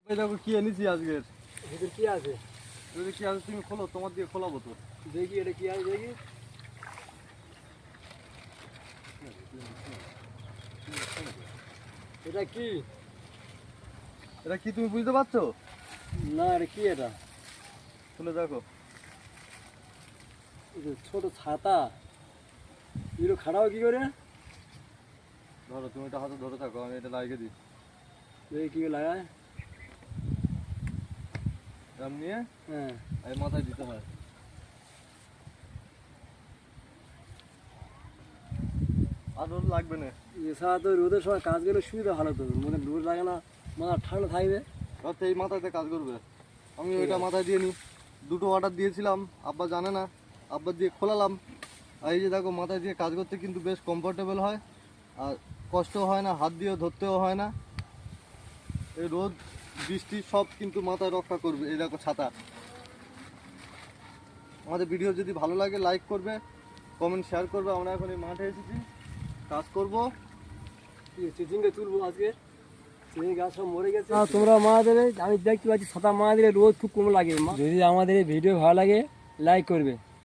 ওই দেখো কি এনেছি আজকের। ভিতরে কি আছে? যদি কি আছে তুমি খোলো, তোমার দিয়ে খোলাবো তো। দেখি এটা কি আছে দেখি। এটা কি? এটা কি তুমি বুঝতে পারছো? না এটা কি? এটা খুলে দেখো। এটা ছোট ছাতা। এগুলো খাড়াও কি করে? ধরো তুমি এটা হাতে ধরে থাকো, আমি এটা লাগিয়ে দিই। দেখি কি করে লাগায়। এরম নিয়ে হ্যাঁ এই মাথায় দিতে হয়। আর রোদ লাগবে না। এছাড়া তো রোদের সময় কাজ করলে সুবিধা ভালো, তো মনে রোদ লাগে না, মাথা ঠান্ডা থাকবে। রাতে এই মাথাতে কাজ করবে। আমি ঠিক ওইটা আছে। মাথায় দিয়ে নিই। দুটো অর্ডার দিয়েছিলাম, আব্বা জানে না, আব্বা দিয়ে খোলালাম। আর এই যে দেখো, মাথায় দিয়ে কাজ করতে কিন্তু বেশ কমফোর্টেবল হয়, আর কষ্টও হয় না, হাত দিয়েও ধরতেও হয় না। এই রোদ বৃষ্টি সব কিন্তু মাথায় রক্ষা করবে। এই দেখো ছাতা। আমাদের ভিডিও যদি ভালো লাগে লাইক করবে, কমেন্ট শেয়ার করবে। আমরা এখন এই মাঠে এসেছি, কাজ করব। চিচিংকে তুলবো আজকে। চিচিং গাছ সব মরে গেছে। তোমরা মারা দেবে, আমি দেখতে পাচ্ছি ছাতা মারা দিলে রোদ খুব কম লাগে। যদি আমাদের এই ভিডিও ভালো লাগে লাইক করবে।